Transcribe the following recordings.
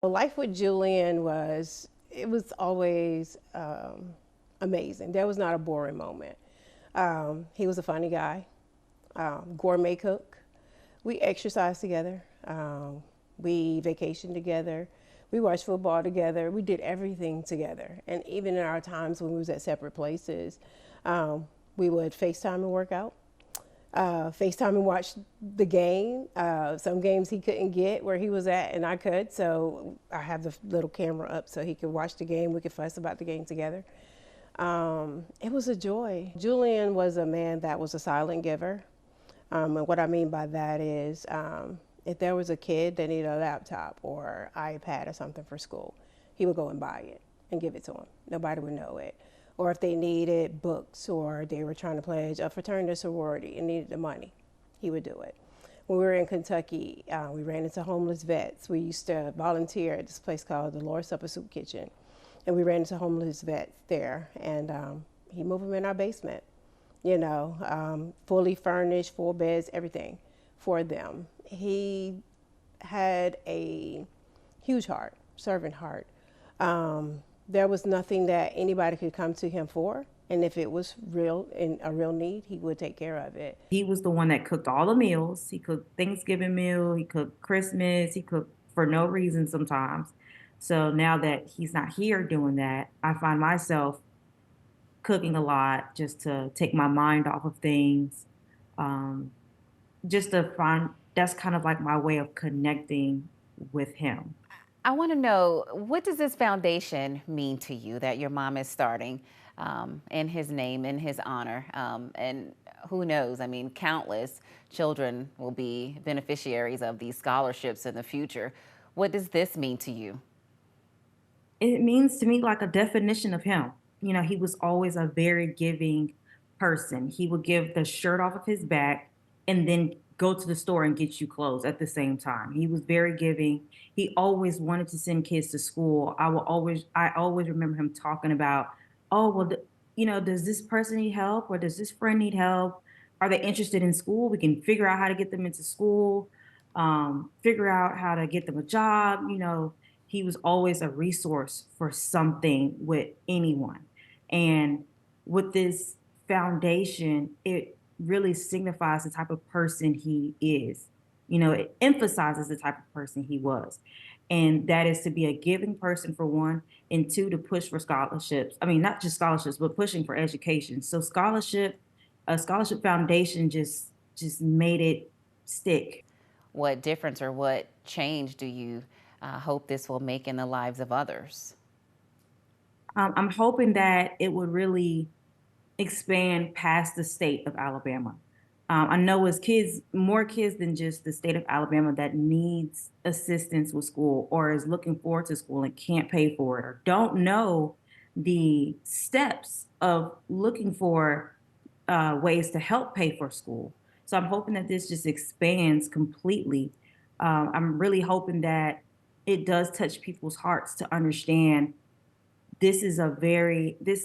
Life with Julian it was always amazing. There was not a boring moment. He was a funny guy, gourmet cook. We exercised together. We vacationed together. We watched football together. We did everything together. And even in our times when we was at separate places, we would FaceTime and work out. FaceTime and watch the game. Some games he couldn't get where he was at, and I could. So I have the little camera up so he could watch the game. We could fuss about the game together. It was a joy. Julian was a man that was a silent giver. And what I mean by that is if there was a kid that needed a laptop or iPad or something for school, he would go and buy it and give it to them. Nobody would know it. Or if they needed books or they were trying to pledge a fraternity or sorority and needed the money, he would do it. When we were in Kentucky, we ran into homeless vets. We used to volunteer at this place called the Lord's Supper Soup Kitchen. And we ran into homeless vets there, and he moved them in our basement, fully furnished, 4 beds, everything for them. He had a huge heart, servant heart. There was nothing that anybody could come to him for. And if it was real and a real need, he would take care of it. He was the one that cooked all the meals. He cooked Thanksgiving meal, he cooked Christmas, he cooked for no reason sometimes. So now that he's not here doing that, I find myself cooking a lot just to take my mind off of things. Um, just to find that's kind of like my way of connecting with him. I want to know, what does this foundation mean to you that your mom is starting in his name, in his honor? And who knows? I mean, countless children will be beneficiaries of these scholarships in the future. What does this mean to you? It means to me like a definition of him. He was always a very giving person. He would give the shirt off of his back and then go to the store and get you clothes at the same time. He was very giving. He always wanted to send kids to school. I always remember him talking about, oh, well, does this person need help or does this friend need help? Are they interested in school? We can figure out how to get them into school, figure out how to get them a job. He was always a resource for something with anyone. And with this foundation, it really signifies the type of person he is. It emphasizes the type of person he was. And that is to be a giving person for one, and two, to push for scholarships. I mean, not just scholarships, but pushing for education. So a scholarship foundation just made it stick. What difference or what change do you hope this will make in the lives of others? I'm hoping that it would really expand past the state of Alabama. I know as kids, more kids than just the state of Alabama that needs assistance with school or is looking forward to school and can't pay for it or don't know the steps of looking for ways to help pay for school. So I'm hoping that this just expands completely. I'm really hoping that it does touch people's hearts to understand this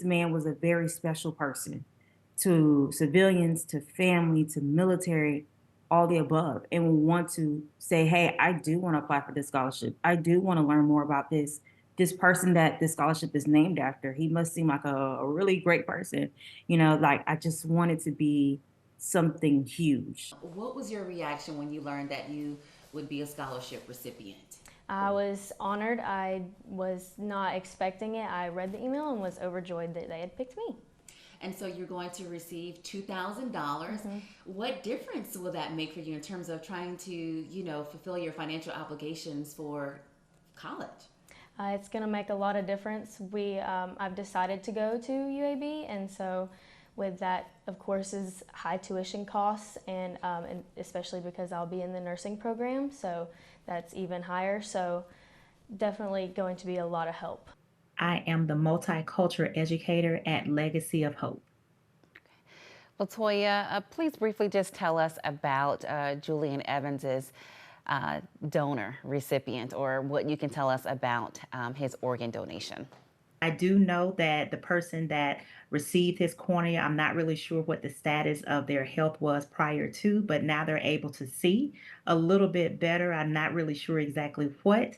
man was a very special person to civilians, to family, to military, all the above, and we want to say, hey, I do want to apply for this scholarship. I do want to learn more about this person that this scholarship is named after. He must seem like a really great person. Like I just want it to be something huge. What was your reaction when you learned that you would be a scholarship recipient? I was honored. I was not expecting it. I read the email and was overjoyed that they had picked me. And so you're going to receive $2,000. What difference will that make for you in terms of trying to, fulfill your financial obligations for college? It's going to make a lot of difference. I've decided to go to UAB, and so with that, of course, is high tuition costs, and especially because I'll be in the nursing program, so that's even higher. So definitely going to be a lot of help. I am the multicultural educator at Legacy of Hope. Latoya, please briefly just tell us about Julian Evans's donor recipient, or what you can tell us about his organ donation. I do know that the person that received his cornea. I'm not really sure what the status of their health was prior to, but now they're able to see a little bit better. I'm not really sure exactly what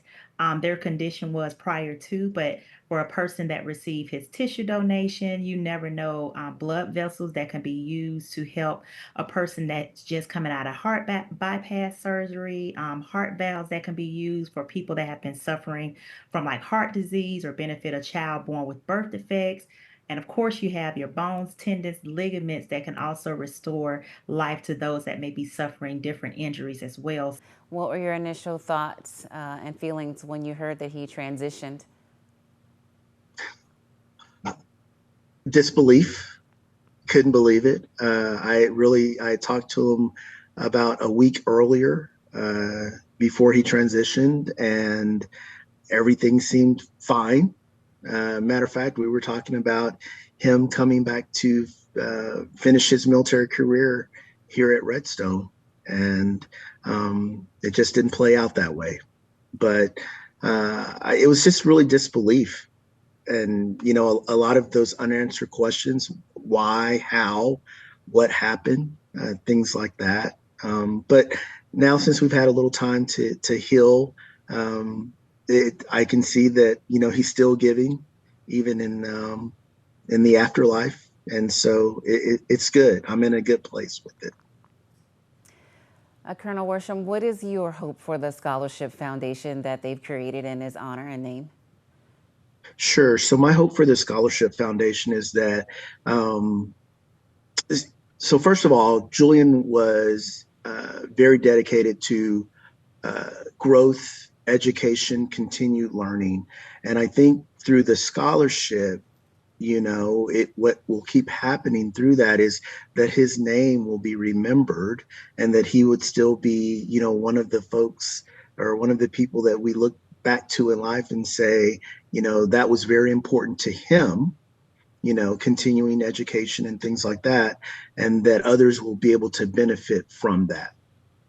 their condition was prior to, but for a person that received his tissue donation, you never know, blood vessels that can be used to help a person that's just coming out of bypass surgery, heart valves that can be used for people that have been suffering from like heart disease or benefit a child born with birth defects. And of course, you have your bones, tendons, ligaments that can also restore life to those that may be suffering different injuries as well. What were your initial thoughts and feelings when you heard that he transitioned? Disbelief. Couldn't believe it. I talked to him about a week earlier before he transitioned, and everything seemed fine. Matter of fact, we were talking about him coming back to finish his military career here at Redstone, and it just didn't play out that way. But it was just really disbelief. And, a lot of those unanswered questions, why, how, what happened, things like that. But now, since we've had a little time to heal, I can see that, he's still giving, even in the afterlife. And so it's good. I'm in a good place with it. Colonel Worsham, what is your hope for the Scholarship Foundation that they've created in his honor and name? Sure. So my hope for the Scholarship Foundation is that, so first of all, Julian was very dedicated to growth, education, continued learning. And I think through the scholarship, what will keep happening through that is that his name will be remembered, and that he would still be, one of the folks or one of the people that we look back to in life and say, that was very important to him, continuing education and things like that, and that others will be able to benefit from that.